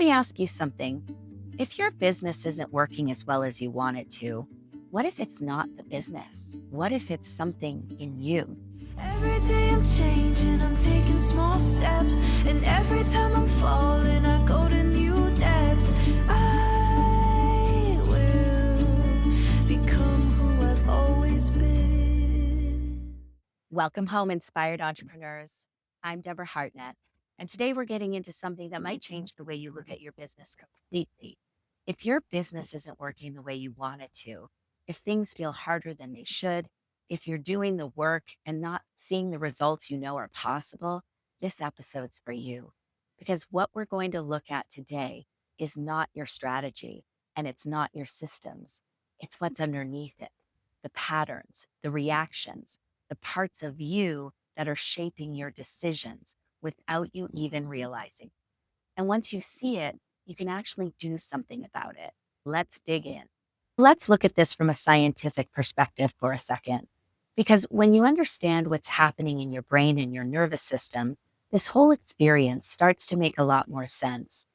me ask you something. If your business isn't working as well as you want it to, what if it's not the business? What if it's something in you? Every day I'm changing, I'm taking small steps, and every time I'm falling, I go to new depths. I will become who I've always been. Welcome home, inspired entrepreneurs. I'm Deborah Hartnett, and today we're getting into something that might change the way you look at your business completely. If your business isn't working the way you want it to, if things feel harder than they should, if you're doing the work and not seeing the results you know are possible, this episode's for you. Because what we're going to look at today is not your strategy and it's not your systems. It's what's underneath it, the patterns, the reactions, the parts of you that are shaping your decisions without you even realizing. And once you see it, you can actually do something about it. Let's dig in. Let's look at this from a scientific perspective for a second. Because when you understand what's happening in your brain and your nervous system, this whole experience starts to make a lot more sense.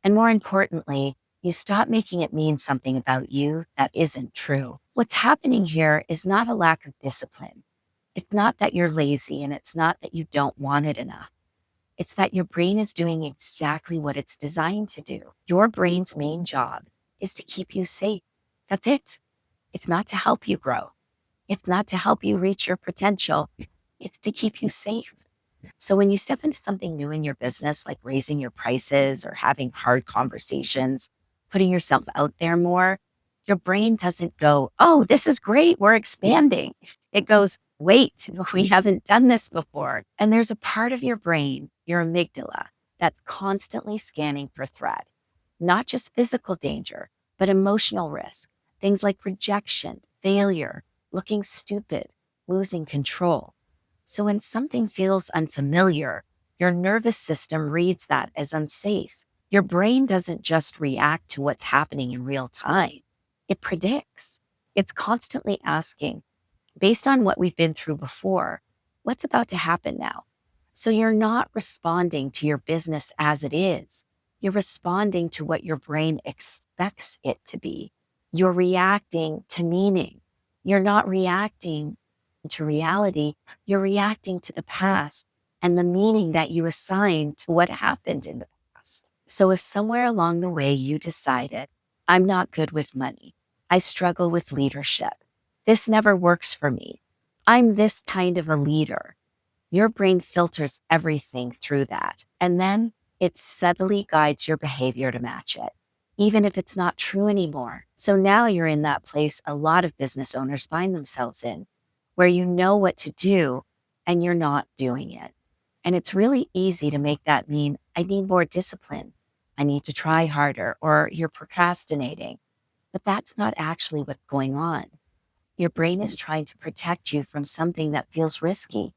And more importantly, you stop making it mean something about you that isn't true. What's happening here is not a lack of discipline. It's not that you're lazy, and it's not that you don't want it enough. It's that your brain is doing exactly what it's designed to do. Your brain's main job is to keep you safe. That's it. It's not to help you grow. It's not to help you reach your potential. It's to keep you safe. So when you step into something new in your business, like raising your prices or having hard conversations, putting yourself out there more, your brain doesn't go, oh, this is great, we're expanding. It goes, wait, we haven't done this before. And there's a part of your brain, your amygdala, that's constantly scanning for threat, not just physical danger, but emotional risk, things like rejection, failure, looking stupid, losing control. So when something feels unfamiliar, your nervous system reads that as unsafe. Your brain doesn't just react to what's happening in real time. It predicts. It's constantly asking, based on what we've been through before, what's about to happen now? So you're not responding to your business as it is. You're responding to what your brain expects it to be. You're reacting to meaning. You're not reacting to reality. You're reacting to the past and the meaning that you assign to what happened in the past. So if somewhere along the way you decided, I'm not good with money, I struggle with leadership, this never works for me, I'm this kind of a leader, your brain filters everything through that. And then it subtly guides your behavior to match it, even if it's not true anymore. So now you're in that place a lot of business owners find themselves in, where you know what to do and you're not doing it. And it's really easy to make that mean, I need more discipline, I need to try harder, or you're procrastinating. But that's not actually what's going on. Your brain is trying to protect you from something that feels risky.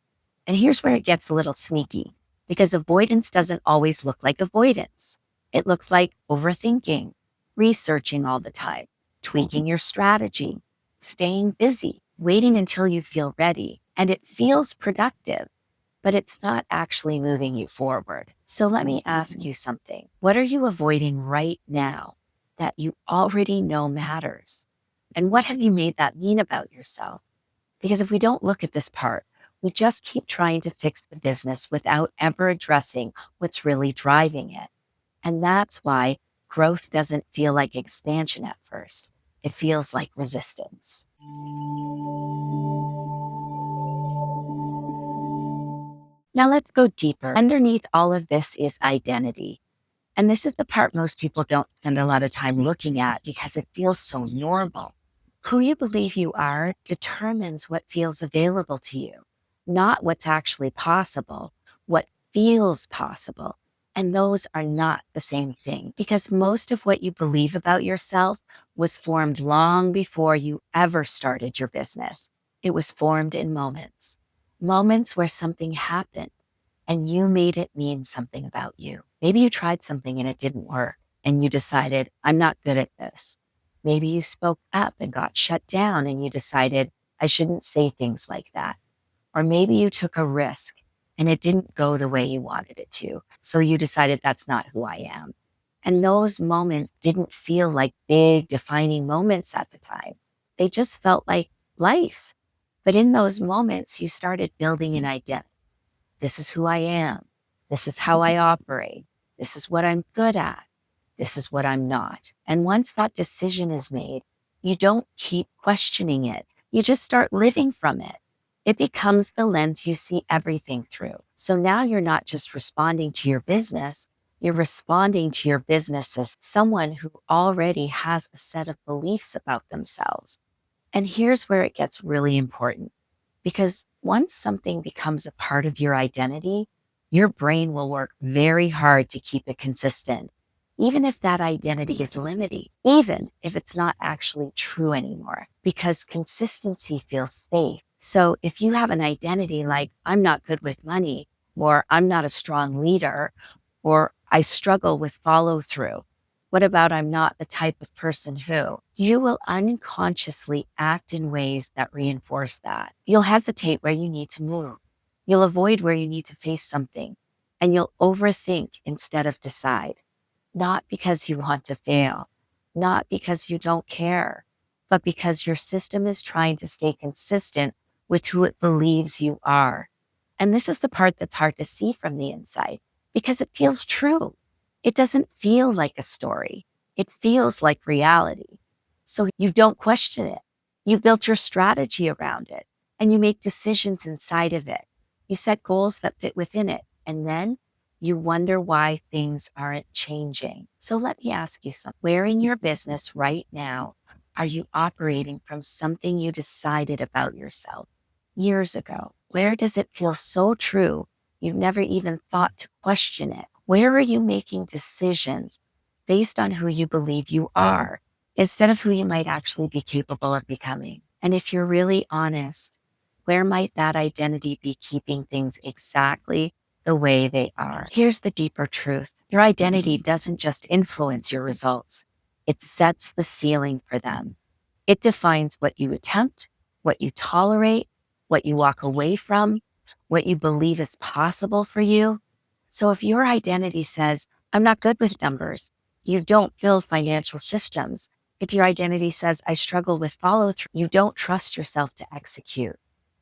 And here's where it gets a little sneaky, because avoidance doesn't always look like avoidance. It looks like overthinking, researching all the time, tweaking your strategy, staying busy, waiting until you feel ready. And it feels productive, but it's not actually moving you forward. So let me ask you something. What are you avoiding right now that you already know matters? And what have you made that mean about yourself? Because if we don't look at this part, we just keep trying to fix the business without ever addressing what's really driving it. And that's why growth doesn't feel like expansion at first. It feels like resistance. Now let's go deeper. Underneath all of this is identity. And this is the part most people don't spend a lot of time looking at because it feels so normal. Who you believe you are determines what feels available to you, not what's actually possible, what feels possible. And those are not the same thing, because most of what you believe about yourself was formed long before you ever started your business. It was formed in moments, moments where something happened and you made it mean something about you. Maybe you tried something and it didn't work and you decided, I'm not good at this. Maybe you spoke up and got shut down and you decided, I shouldn't say things like that. Or maybe you took a risk and it didn't go the way you wanted it to. So you decided, that's not who I am. And those moments didn't feel like big defining moments at the time. They just felt like life. But in those moments, you started building an identity. This is who I am. This is how I operate. This is what I'm good at. This is what I'm not. And once that decision is made, you don't keep questioning it. You just start living from it. It becomes the lens you see everything through. So now you're not just responding to your business, you're responding to your business as someone who already has a set of beliefs about themselves. And here's where it gets really important. Because once something becomes a part of your identity, your brain will work very hard to keep it consistent, even if that identity is limiting, even if it's not actually true anymore, because consistency feels safe. So if you have an identity like, I'm not good with money, or I'm not a strong leader, or I struggle with follow through, what about I'm not the type of person who? You will unconsciously act in ways that reinforce that. You'll hesitate where you need to move. You'll avoid where you need to face something. And you'll overthink instead of decide. Not because you want to fail, not because you don't care, but because your system is trying to stay consistent with who it believes you are. And this is the part that's hard to see from the inside because it feels true. It doesn't feel like a story. It feels like reality. So you don't question it. You built your strategy around it and you make decisions inside of it. You set goals that fit within it. And then you wonder why things aren't changing. So let me ask you something. Where in your business right now are you operating from something you decided about yourself years ago? Where does it feel so true you've never even thought to question it? Where are you making decisions based on who you believe you are instead of who you might actually be capable of becoming? And if you're really honest, where might that identity be keeping things exactly the way they are? Here's the deeper truth. Your identity doesn't just influence your results. It sets the ceiling for them. It defines what you attempt, what you tolerate, what you walk away from, what you believe is possible for you. So if your identity says, I'm not good with numbers, you don't build financial systems. If your identity says, I struggle with follow through, you don't trust yourself to execute.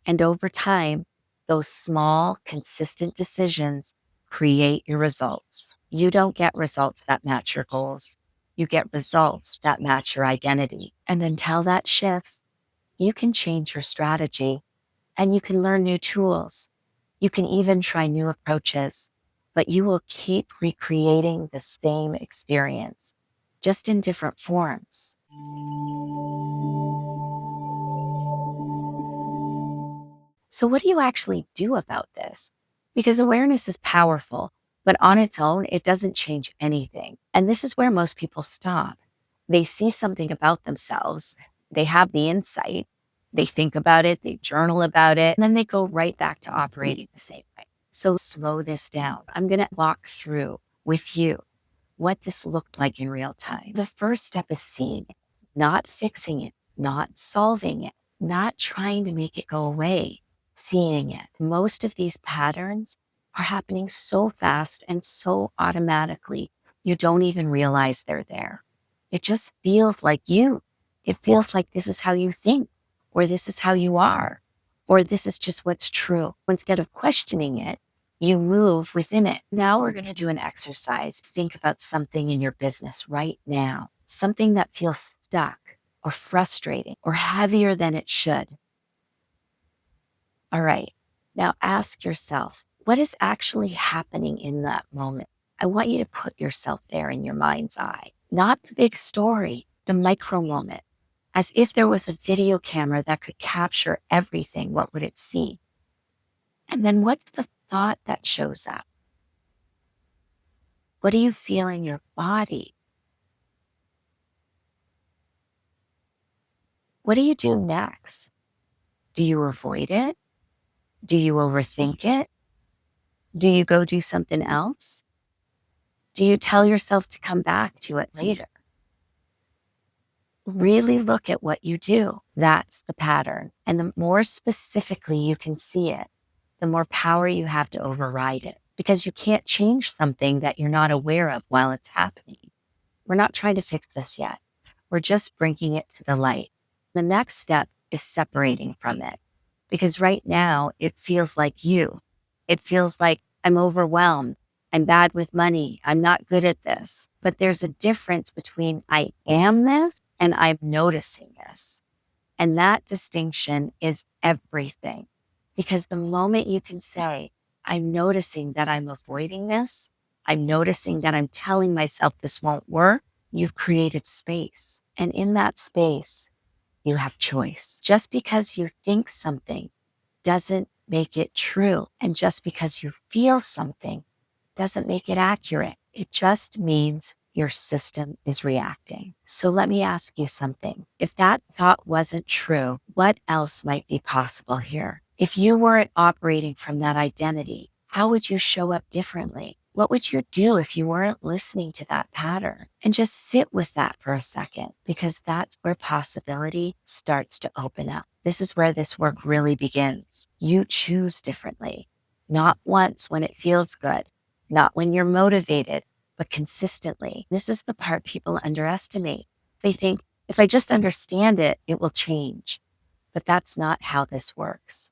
And over time, those small, consistent decisions create your results. You don't get results that match your goals. You get results that match your identity. And until that shifts, you can change your strategy and you can learn new tools. You can even try new approaches, but you will keep recreating the same experience, just in different forms. So what do you actually do about this? Because awareness is powerful, but on its own, it doesn't change anything. And this is where most people stop. They see something about themselves, they have the insight, they think about it, they journal about it, and then they go right back to operating the same way. So slow this down. I'm going to walk through with you what this looked like in real time. The first step is seeing it, not fixing it, not solving it, not trying to make it go away, seeing it. Most of these patterns are happening so fast and so automatically, you don't even realize they're there. It just feels like you. It feels like this is how you think, or this is how you are, or this is just what's true. Instead of questioning it, you move within it. Now we're going to do an exercise. Think about something in your business right now, something that feels stuck or frustrating or heavier than it should. All right. Now ask yourself, what is actually happening in that moment? I want you to put yourself there in your mind's eye, not the big story, the micro moment, as if there was a video camera that could capture everything. What would it see? And then what's the thought that shows up? What do you feel in your body? What do you do next? Do you avoid it? Do you overthink it? Do you go do something else? Do you tell yourself to come back to it later? Really look at what you do. That's the pattern. And the more specifically you can see it, the more power you have to override it, because you can't change something that you're not aware of while it's happening. We're not trying to fix this yet. We're just bringing it to the light. The next step is separating from it because right now it feels like you. It feels like I'm overwhelmed. I'm bad with money. I'm not good at this. But there's a difference between I am this and I'm noticing this. And that distinction is everything. Because the moment you can say, I'm noticing that I'm avoiding this, I'm noticing that I'm telling myself this won't work, you've created space. And in that space, you have choice. Just because you think something doesn't make it true. And just because you feel something doesn't make it accurate. It just means your system is reacting. So let me ask you something. If that thought wasn't true, what else might be possible here? If you weren't operating from that identity, how would you show up differently? What would you do if you weren't listening to that pattern? And just sit with that for a second, because that's where possibility starts to open up. This is where this work really begins. You choose differently, not once when it feels good, not when you're motivated, but consistently. This is the part people underestimate. They think, if I just understand it, it will change. But that's not how this works.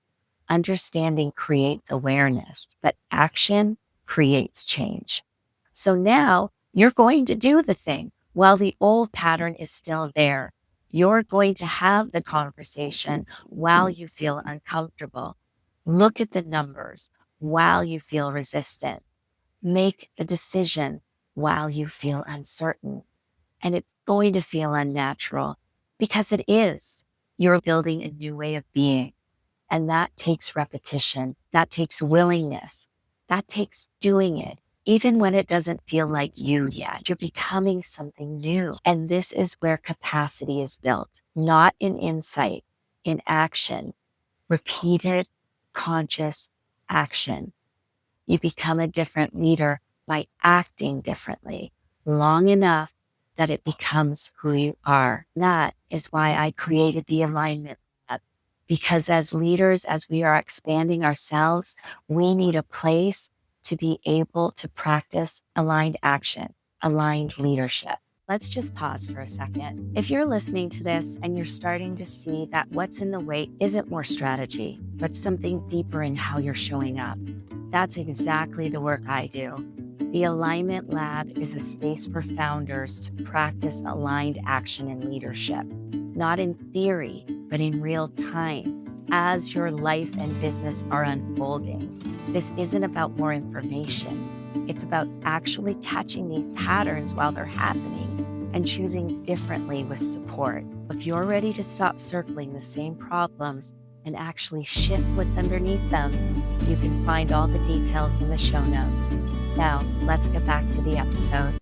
Understanding creates awareness, but action creates change. So now you're going to do the thing while the old pattern is still there. You're going to have the conversation while you feel uncomfortable. Look at the numbers while you feel resistant. Make a decision while you feel uncertain. And it's going to feel unnatural because it is. You're building a new way of being. And that takes repetition. That takes willingness. That takes doing it. Even when it doesn't feel like you yet, you're becoming something new. And this is where capacity is built, not in insight, in action, repeated, conscious action. You become a different leader by acting differently long enough that it becomes who you are. That is why I created the alignment lab. Because as leaders, as we are expanding ourselves, we need a place to be able to practice aligned action, aligned leadership. Let's just pause for a second. If you're listening to this and you're starting to see that what's in the way isn't more strategy, but something deeper in how you're showing up, that's exactly the work I do. The Alignment Lab is a space for founders to practice aligned action and leadership, not in theory, but in real time as your life and business are unfolding. This isn't about more information. It's about actually catching these patterns while they're happening and choosing differently with support. If you're ready to stop circling the same problems and actually shift what's underneath them, you can find all the details in the show notes. Now, let's get back to the episode.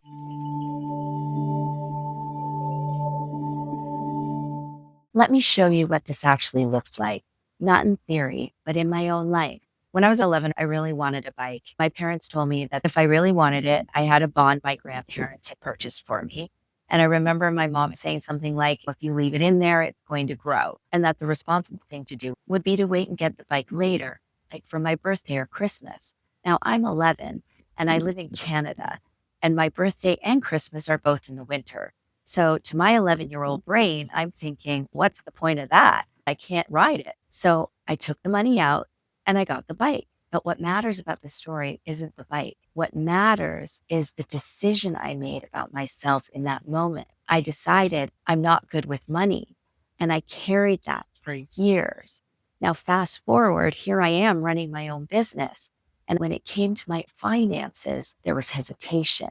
Let me show you what this actually looks like, not in theory, but in my own life. When I was 11, I really wanted a bike. My parents told me that if I really wanted it, I had a bond my grandparents had purchased for me. And I remember my mom saying something like, if you leave it in there, it's going to grow. And that the responsible thing to do would be to wait and get the bike later, like for my birthday or Christmas. Now, I'm 11 and I live in Canada, and my birthday and Christmas are both in the winter. So to my 11-year-old brain, I'm thinking, what's the point of that? I can't ride it. So I took the money out and I got the bike. But what matters about the story isn't the bike. What matters is the decision I made about myself in that moment. I decided I'm not good with money, and I carried that for years. Now, fast forward, here I am running my own business. And when it came to my finances, there was hesitation,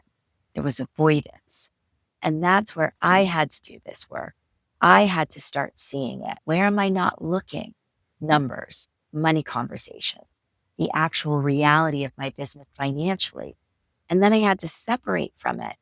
there was avoidance. And that's where I had to do this work. I had to start seeing it. Where am I not looking? Numbers, money conversations, the actual reality of my business financially. And then I had to separate from it.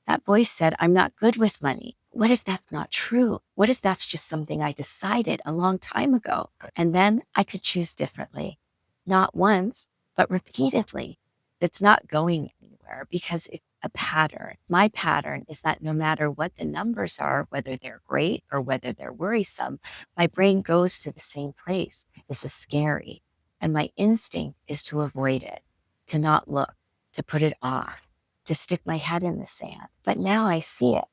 That voice said, I'm not good with money. What if that's not true? What if that's just something I decided a long time ago? And then I could choose differently, not once, but repeatedly. It's not going anywhere because it's a pattern. My pattern is that no matter what the numbers are, whether they're great or whether they're worrisome, my brain goes to the same place. This is scary. And my instinct is to avoid it, to not look, to put it off. to stick my head in the sand. But now I see it.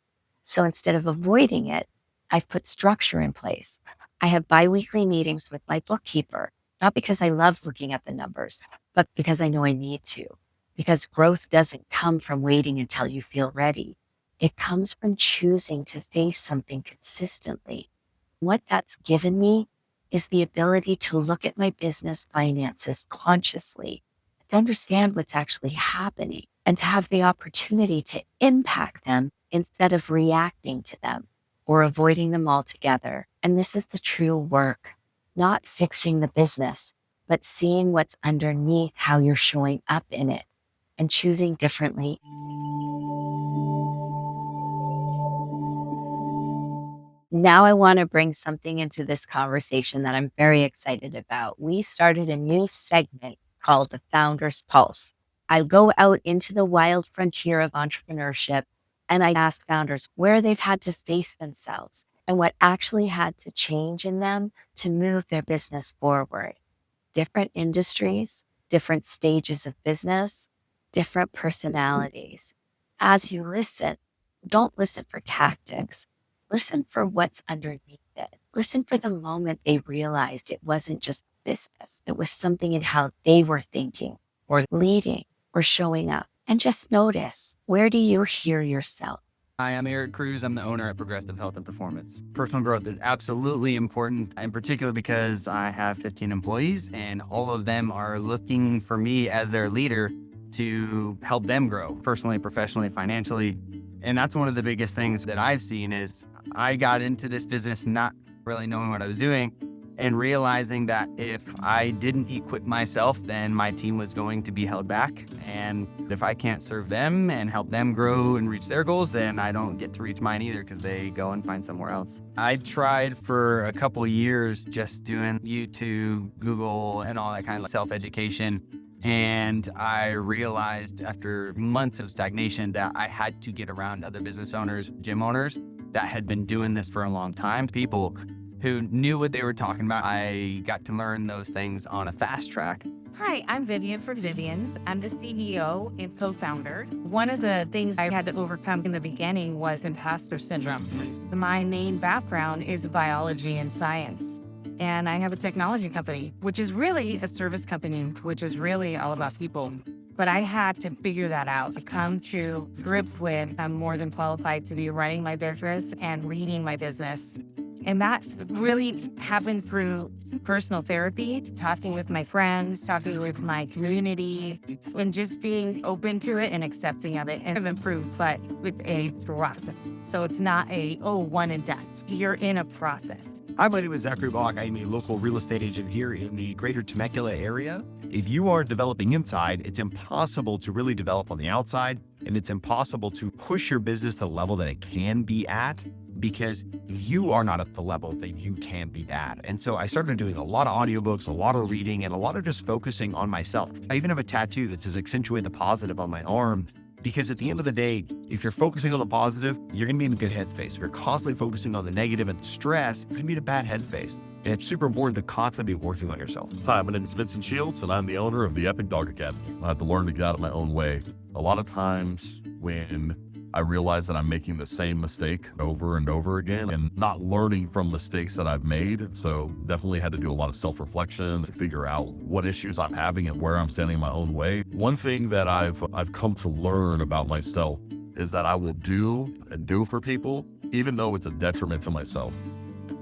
So instead of avoiding it, I've put structure in place. I have biweekly meetings with my bookkeeper, not because I love looking at the numbers, but because I know I need to. Because growth doesn't come from waiting until you feel ready. It comes from choosing to face something consistently. What that's given me is the ability to look at my business finances consciously, to understand what's actually happening, and to have the opportunity to impact them instead of reacting to them or avoiding them altogether. And this is the true work, not fixing the business, but seeing what's underneath how you're showing up in it and choosing differently. Now I want to bring something into this conversation that I'm very excited about. We started a new segment called the Founder's Pulse. I go out into the wild frontier of entrepreneurship and I ask founders where they've had to face themselves and what actually had to change in them to move their business forward. Different industries, different stages of business, different personalities. As you listen, don't listen for tactics. Listen for what's underneath it. Listen for the moment they realized it wasn't just business. It was something in how they were thinking or leading or showing up. And just notice, where do you hear yourself? Hi, I'm Cruz. I'm the owner at Progressive Health and Performance. Personal growth is absolutely important, in particular because I have 15 employees and all of them are looking for me as their leader to help them grow personally, professionally, financially. And that's one of the biggest things that I've seen is I got into this business not really knowing what I was doing and realizing that if I didn't equip myself, then my team was going to be held back. And if I can't serve them and help them grow and reach their goals, then I don't get to reach mine either because they go and find somewhere else. I tried for a couple of years just doing YouTube, Google, and all that kind of self-education. And I realized after months of stagnation that I had to get around other business owners, gym owners that had been doing this for a long time, people who knew what they were talking about. I got to learn those things on a fast track. Hi, I'm Vivian for Vivian's. I'm the CEO and co-founder. One of the things I had to overcome in the beginning was imposter syndrome. My main background is biology and science. And I have a technology company, which is really a service company, which is really all about people. But I had to figure that out, to come to grips with I'm more than qualified to be running my business and leading my business. And that really happened through personal therapy, talking with my friends, talking with my community, and just being open to it and accepting of it. And I've improved, but it's a process. So it's not one and done. You're in a process. Hi, my name is Zachary Bock. I'm a local real estate agent here in the greater Temecula area. If you are developing inside, it's impossible to really develop on the outside, and it's impossible to push your business to the level that it can be at because you are not at the level that you can be at. And so I started doing a lot of audiobooks, a lot of reading, and a lot of just focusing on myself. I even have a tattoo that says accentuate the positive on my arm. Because at the end of the day, if you're focusing on the positive, you're going to be in a good headspace. If you're constantly focusing on the negative and the stress, you're going to be in a bad headspace. And it's super important to constantly be working on yourself. Hi, my name is Vincent Shields, and I'm the owner of the Epic Dog Academy. I had to learn to get out of my own way. A lot of times when I realize that I'm making the same mistake over and over again and not learning from mistakes that I've made. So definitely had to do a lot of self-reflection to figure out what issues I'm having and where I'm standing in my own way. One thing that I've come to learn about myself is that I will do and do for people, even though it's a detriment to myself.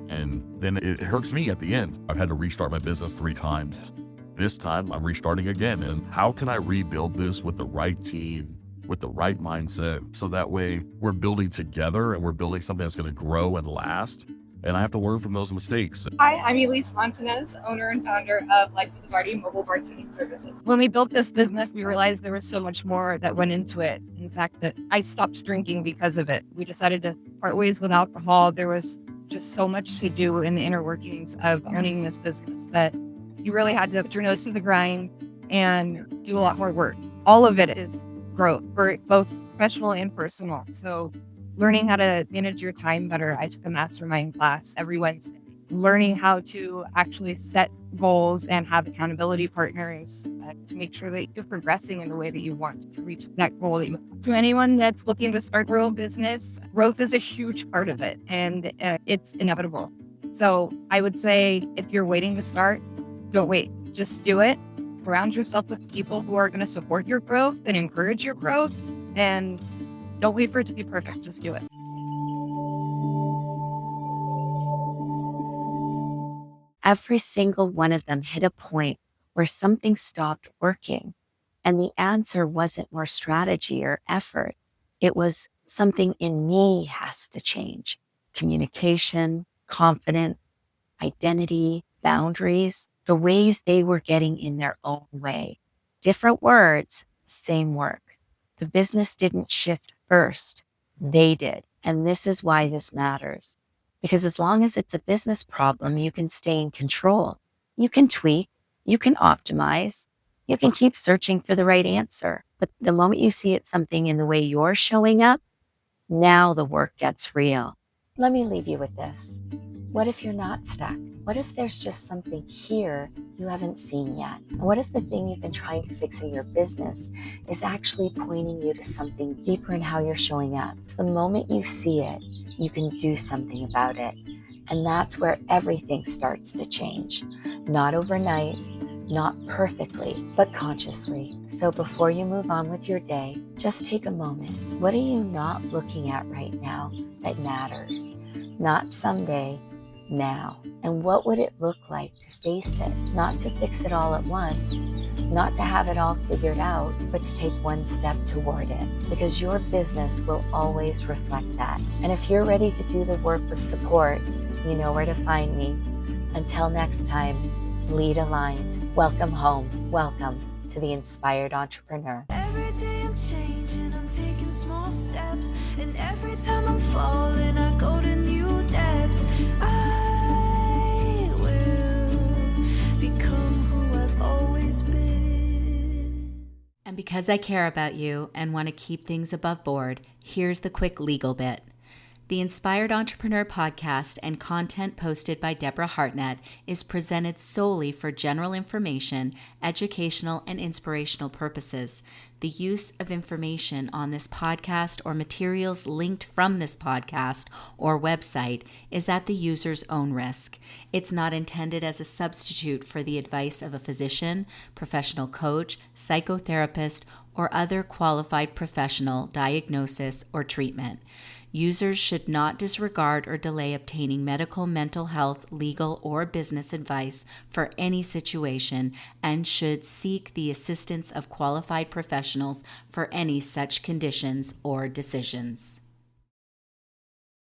And then it hurts me at the end. I've had to restart my business 3 times. This time I'm restarting again. And how can I rebuild this with the right team, with the right mindset, so that way we're building together and we're building something that's going to grow and last. And I have to learn from those mistakes. Hi, I'm Elise, owner and founder of Life with the Party Mobile Bartending Services. When we built this business, we realized there was so much more that went into it. In fact, that I stopped drinking because of it. We decided to part ways with alcohol. There was just so much to do in the inner workings of owning this business that you really had to put your nose to the grind and do a lot more work. All of it is growth for both professional and personal. So learning how to manage your time better. I took a mastermind class every Wednesday, learning how to actually set goals and have accountability partners to make sure that you're progressing in the way that you want to reach that goal. To anyone that's looking to start their own business, growth is a huge part of it, and it's inevitable. So I would say if you're waiting to start, don't wait. Just do it. Surround yourself with people who are going to support your growth and encourage your growth. And don't wait for it to be perfect. Just do it. Every single one of them hit a point where something stopped working. And the answer wasn't more strategy or effort. It was something in me has to change. Communication, confidence, identity, boundaries, the ways they were getting in their own way. Different words, same work. The business didn't shift first. They did. And this is why this matters. Because as long as it's a business problem, you can stay in control. You can tweak, you can optimize, you can keep searching for the right answer. But the moment you see it's something in the way you're showing up, now the work gets real. Let me leave you with this. What if you're not stuck? What if there's just something here you haven't seen yet? And what if the thing you've been trying to fix in your business is actually pointing you to something deeper in how you're showing up? The moment you see it, you can do something about it. And that's where everything starts to change. Not overnight, not perfectly, but consciously. So before you move on with your day, just take a moment. What are you not looking at right now that matters? Not someday, now. And what would it look like to face it? Not to fix it all at once, not to have it all figured out, but to take one step toward it. Because your business will always reflect that. And if you're ready to do the work with support, you know where to find me. Until next time, lead aligned. Welcome home. Welcome to the Inspired Entrepreneur. Every day I'm changing, I'm taking small steps, and every time I'm falling, I go to new depths. I will become who I've always been. And because I care about you and want to keep things above board, here's the quick legal bit. The Inspired Entrepreneur podcast and content posted by Deborah Hartnett is presented solely for general information, educational, and inspirational purposes. The use of information on this podcast or materials linked from this podcast or website is at the user's own risk. It's not intended as a substitute for the advice of a physician, professional coach, psychotherapist, or other qualified professional diagnosis or treatment. Users should not disregard or delay obtaining medical, mental health, legal, or business advice for any situation and should seek the assistance of qualified professionals for any such conditions or decisions.